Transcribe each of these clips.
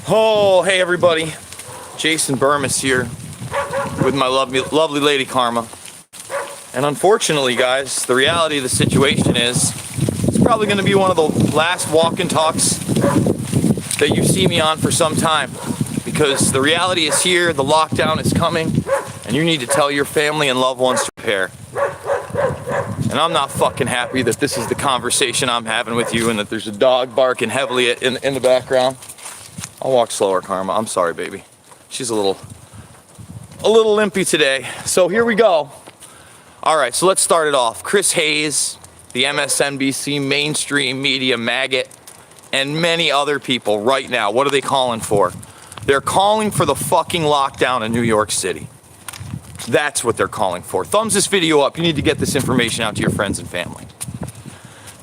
Oh, hey everybody. Jason Burmis here with my lovely lady Karma. And unfortunately, guys, the reality of the situation is it's probably going to be one of the last walk and talks that you see me on for some time, because the reality is here, the lockdown is coming, and you need to tell your family and loved ones to prepare. And I'm not fucking happy that this is the conversation I'm having with you and that there's a dog barking heavily in the background. I'll walk slower, Karma. I'm sorry, baby. She's a little limpy today. So here we go. All right, so let's start it off. Chris Hayes, the MSNBC mainstream media maggot, and many other people right now, what are they calling for? They're calling for the fucking lockdown in New York City. That's what they're calling for. Thumbs this video up. You need to get this information out to your friends and family.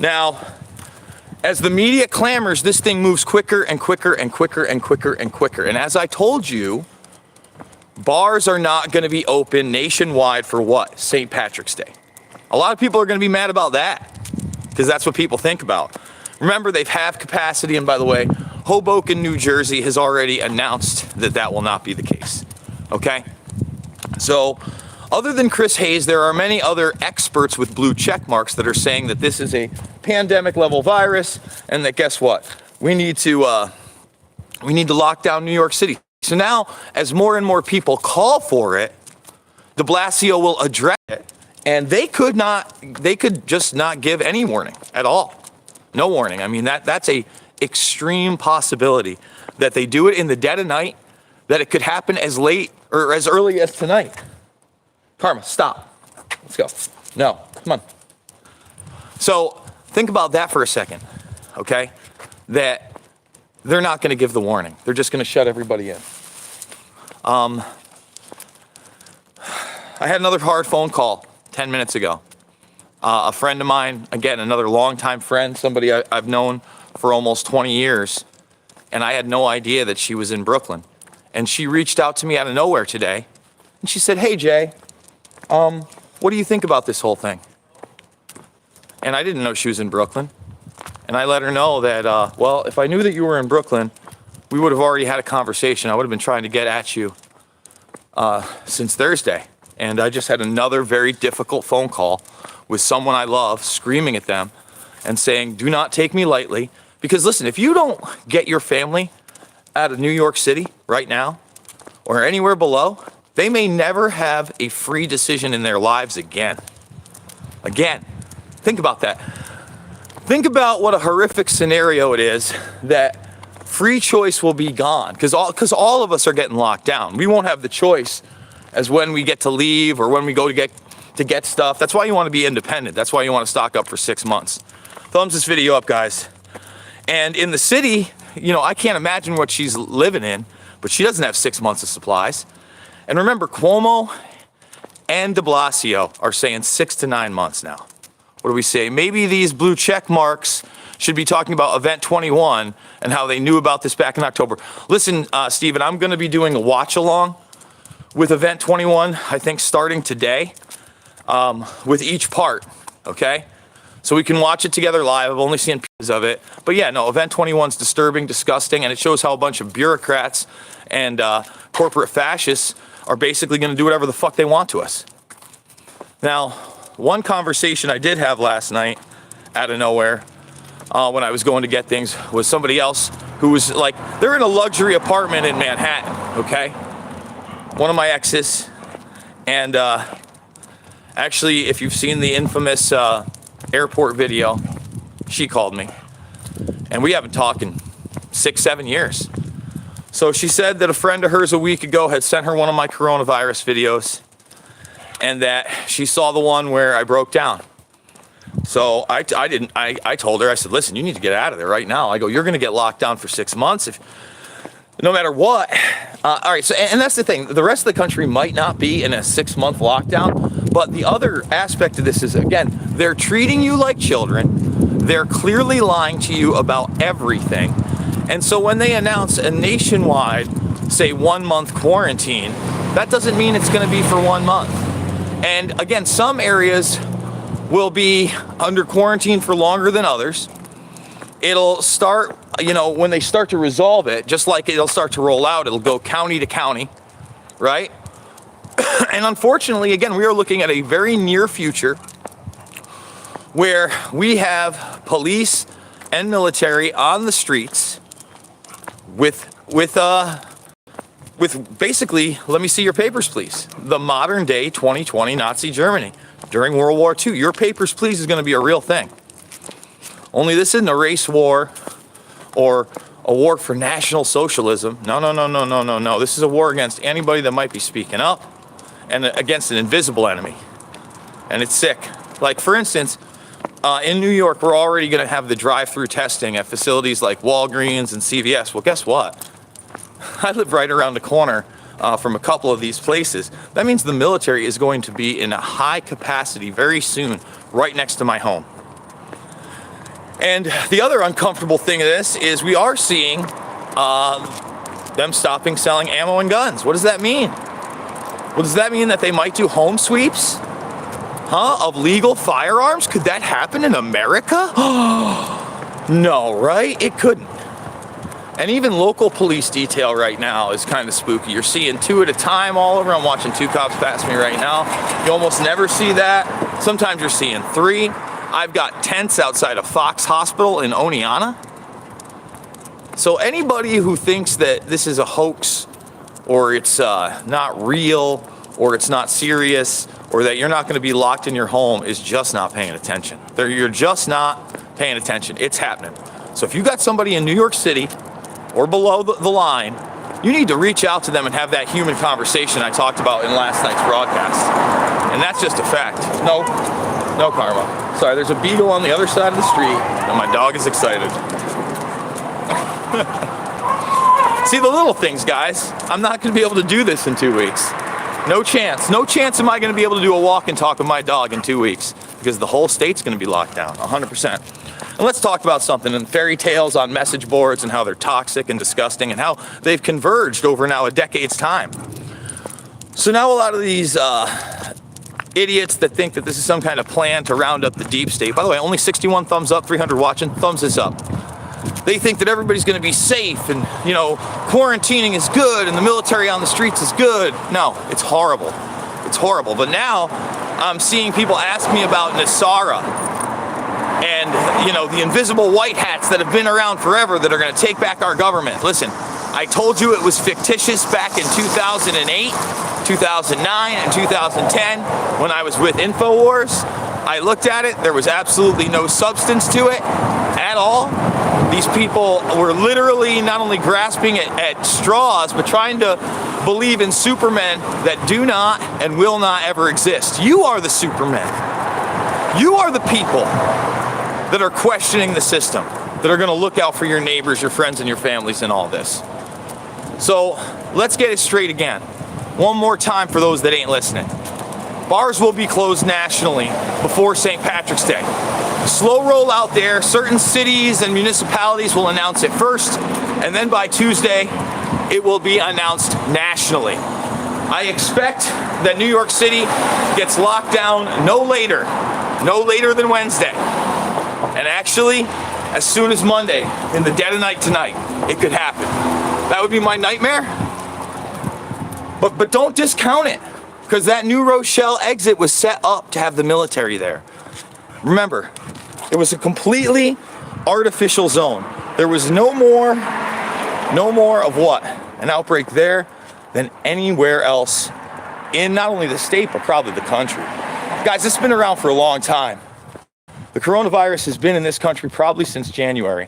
Now, as the media clamors, this thing moves quicker and quicker and quicker and quicker and quicker. And as I told you, bars are not going to be open nationwide for what? St. Patrick's Day. A lot of people are going to be mad about that because that's what people think about. Remember, they've half capacity, and by the way, Hoboken, New Jersey has already announced that that will not be the case. Okay? So, other than Chris Hayes, there are many other experts with blue check marks that are saying that this is a pandemic level virus, and that guess what? We need to lock down New York City. So now, as more and more people call for it, de Blasio will address it, and they could just not give any warning at all. No warning. I mean, that's a extreme possibility that they do it in the dead of night, that it could happen as late or as early as tonight. Karma, stop. Let's go. No, come on. So think about that for a second, okay? That they're not going to give the warning. They're just going to shut everybody in. I had another hard phone call 10 minutes ago. A friend of mine, again, another longtime friend, somebody I've known for almost 20 years, and I had no idea that she was in Brooklyn. And she reached out to me out of nowhere today, and she said, "Hey, Jay, what do you think about this whole thing?" And I didn't know she was in Brooklyn. And I let her know that, well, if I knew that you were in Brooklyn, we would have already had a conversation. I would have been trying to get at you since Thursday. And I just had another very difficult phone call with someone I love, screaming at them and saying, do not take me lightly. Because listen, if you don't get your family out of New York City right now or anywhere below, they may never have a free decision in their lives again. Again, think about that. Think about what a horrific scenario it is that free choice will be gone because all of us are getting locked down. We won't have the choice as when we get to leave or when we go to get stuff. That's why you want to be independent. That's why you want to stock up for 6 months. Thumbs this video up, guys. And in the city, you know, I can't imagine what she's living in, but she doesn't have 6 months of supplies. And remember, Cuomo and de Blasio are saying 6 to 9 months now. What do we say? Maybe these blue check marks should be talking about Event 21 and how they knew about this back in October. Listen, Steven, I'm going to be doing a watch along with Event 21, I think starting today, with each part, okay? So we can watch it together live. I've only seen pieces of it. But yeah, no, Event 21 is disturbing, disgusting, and it shows how a bunch of bureaucrats and corporate fascists are basically going to do whatever the fuck they want to us. Now, one conversation I did have last night out of nowhere when I was going to get things was somebody else who was like, they're in a luxury apartment in Manhattan, okay? One of my exes. And actually, if you've seen the infamous airport video, she called me. And we haven't talked in 6, 7 years. So she said that a friend of hers a week ago had sent her one of my coronavirus videos and that she saw the one where I broke down. So I told her, I said, listen, you need to get out of there right now. I go, you're going to get locked down for 6 months no matter what. All right, so and that's the thing. The rest of the country might not be in a 6-month lockdown, but the other aspect of this is, again, they're treating you like children. They're clearly lying to you about everything. And so when they announce a nationwide, say 1 month quarantine, that doesn't mean it's going to be for 1 month. And again, some areas will be under quarantine for longer than others. It'll start when they start to resolve it, just like it'll start to roll out, it'll go county to county, right? And unfortunately, again, we are looking at a very near future where we have police and military on the streets with basically, let me see your papers, please. The modern day 2020 Nazi Germany during World War II. Your papers, please, is going to be a real thing. Only this isn't a race war or a war for National Socialism. No. This is a war against anybody that might be speaking up and against an invisible enemy. And it's sick. Like, for instance, in New York, we're already going to have the drive-through testing at facilities like Walgreens and CVS. Well, guess what? I live right around the corner from a couple of these places. That means the military is going to be in a high capacity very soon, right next to my home. And the other uncomfortable thing of this is we are seeing them stopping selling ammo and guns. What does that mean? Well, does that mean that they might do home sweeps? Of legal firearms? Could that happen in America? No, right? It couldn't. And even local police detail right now is kind of spooky. You're seeing 2 at a time all over. I'm watching 2 cops pass me right now. You almost never see that. Sometimes you're seeing 3. I've got tents outside of Fox Hospital in Oneonta. So anybody who thinks that this is a hoax, or it's not real, or it's not serious, or that you're not going to be locked in your home is just not paying attention. You're just not paying attention. It's happening. So if you got somebody in New York City or below the line, you need to reach out to them and have that human conversation I talked about in last night's broadcast. And that's just a fact. No karma. Sorry, there's a beagle on the other side of the street, and my dog is excited. See, the little things, guys. I'm not going to be able to do this in 2 weeks. No chance. No chance am I going to be able to do a walk and talk with my dog in 2 weeks, because the whole state's going to be locked down, 100%. And let's talk about something in fairy tales on message boards and how they're toxic and disgusting and how they've converged over now a decade's time. So now a lot of these idiots that think that this is some kind of plan to round up the deep state. By the way, only 61 thumbs up, 300 watching. Thumbs this up. They think that everybody's going to be safe and, quarantining is good and the military on the streets is good. No, it's horrible. It's horrible. But now I'm seeing people ask me about Nasara and, the invisible white hats that have been around forever that are going to take back our government. Listen, I told you it was fictitious back in 2008, 2009, and 2010 when I was with InfoWars. I looked at it. There was absolutely no substance to it at all. These people were literally not only grasping at straws, but trying to believe in supermen that do not and will not ever exist. You are the supermen. You are the people that are questioning the system, that are going to look out for your neighbors, your friends, and your families in all this. So let's get it straight again. One more time for those that ain't listening. Bars will be closed nationally before St. Patrick's Day. Slow roll out there. Certain cities and municipalities will announce it first, and then by Tuesday, it will be announced nationally. I expect that New York City gets locked down no later than Wednesday. And actually, as soon as Monday, in the dead of night tonight, it could happen. That would be my nightmare. But don't discount it, because that New Rochelle exit was set up to have the military there. Remember, it was a completely artificial zone. There was no more of what? An outbreak there than anywhere else in not only the state, but probably the country. Guys, this has been around for a long time. The coronavirus has been in this country probably since January.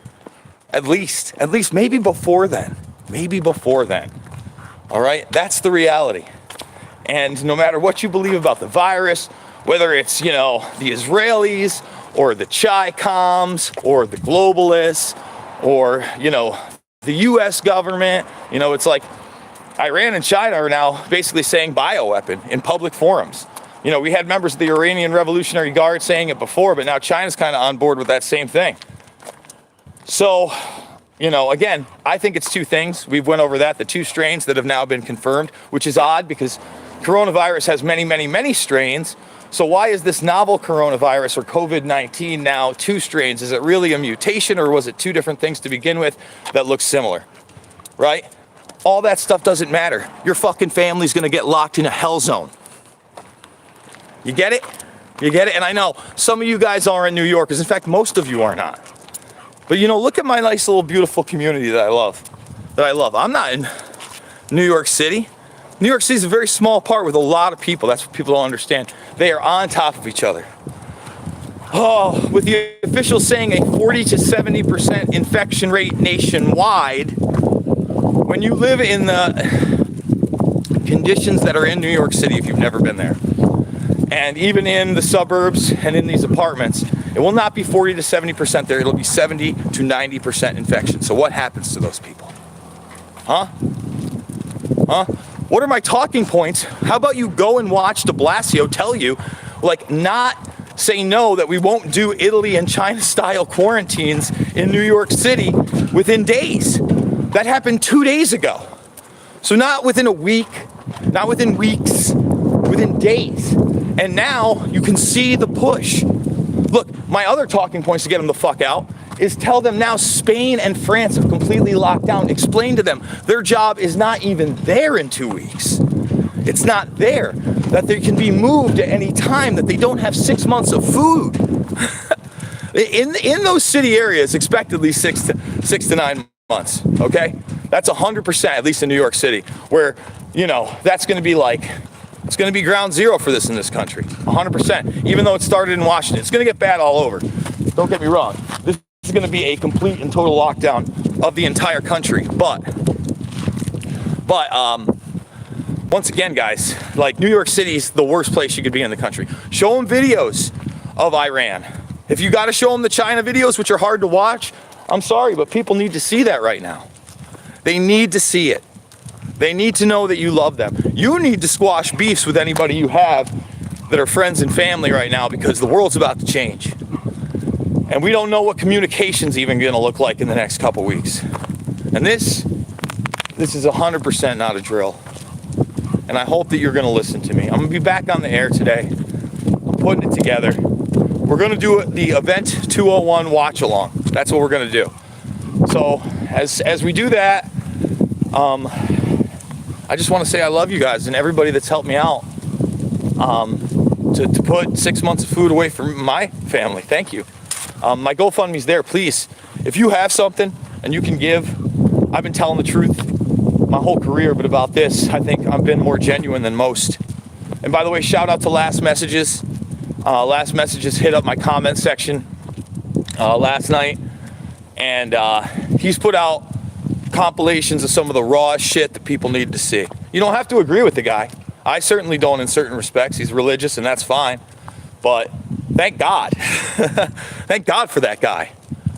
At least, maybe before then. All right, that's the reality. And no matter what you believe about the virus, whether it's, the Israelis or the Chi-Coms or the globalists or, the US government, it's like Iran and China are now basically saying bioweapon in public forums. We had members of the Iranian Revolutionary Guard saying it before, but now China's kind of on board with that same thing. So, again, I think it's 2 things. We've went over that, the 2 strains that have now been confirmed, which is odd because coronavirus has many, many, many strains, So why is this novel coronavirus or COVID-19 now 2 strains? Is it really a mutation, or was it 2 different things to begin with that look similar, right? All that stuff doesn't matter. Your fucking family's gonna get locked in a hell zone. You get it? You get it? And I know some of you guys are in New Yorkers. In fact, most of you are not. But you know, look at my nice little beautiful community that I love. I'm not in New York City. New York City is a very small part with a lot of people. That's what people don't understand. They are on top of each other. Oh, with the officials saying a 40 to 70% infection rate nationwide, when you live in the conditions that are in New York City, if you've never been there, and even in the suburbs and in these apartments, it will not be 40 to 70% there. It'll be 70 to 90% infection. So what happens to those people? Huh? What are my talking points? How about you go and watch de Blasio tell you, like, not say no, that we won't do Italy and China style quarantines in New York City within days. That happened 2 days ago. So not within a week, not within weeks, within days. And now you can see the push. Look, my other talking points to get them the fuck out is tell them now Spain and France have completely locked down. Explain to them their job is not even there in 2 weeks. It's not there. That they can be moved at any time, that they don't have 6 months of food. in those city areas, expectedly 6 to 9 months, okay? That's 100%, at least in New York City, where, you know, that's gonna be like, it's going to be ground zero for this in this country, 100%. Even though it started in Washington, it's going to get bad all over. Don't get me wrong. This is going to be a complete and total lockdown of the entire country. But once again, guys, like, New York City is the worst place you could be in the country. Show them videos of Iran. If you got to show them the China videos, which are hard to watch, I'm sorry, but people need to see that right now. They need to see it. They need to know that you love them. You need to squash beefs with anybody you have that are friends and family right now, because the world's about to change. And we don't know what communication's even gonna look like in the next couple weeks. And this is 100% not a drill. And I hope that you're gonna listen to me. I'm gonna be back on the air today. I'm putting it together. We're gonna do the Event 201 watch along. That's what we're gonna do. So as we do that, I just want to say I love you guys and everybody that's helped me out to put 6 months of food away from my family. Thank you. My GoFundMe's there. Please, if you have something and you can give, I've been telling the truth my whole career, but about this, I think I've been more genuine than most. And by the way, shout out to Last Messages. Last Messages hit up my comment section last night, and he's put out compilations of some of the rawest shit that people need to see. You don't have to agree with the guy. I certainly don't in certain respects. He's religious and that's fine. But thank God. Thank God for that guy.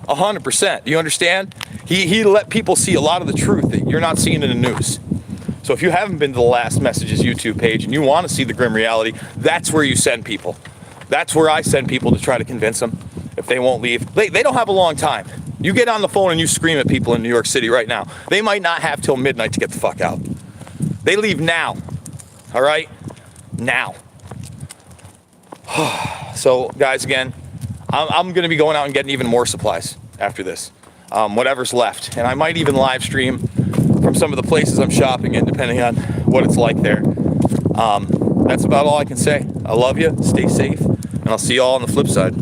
100%. You understand? He let people see a lot of the truth that you're not seeing in the news. So if you haven't been to the Last Messages YouTube page and you want to see the grim reality, that's where you send people. That's where I send people to try to convince them if they won't leave. They don't have a long time. You get on the phone and you scream at people in New York City right now. They might not have till midnight to get the fuck out. They leave now. All right? Now. So, guys, again, I'm going to be going out and getting even more supplies after this. Whatever's left. And I might even live stream from some of the places I'm shopping in, depending on what it's like there. That's about all I can say. I love you. Stay safe. And I'll see you all on the flip side.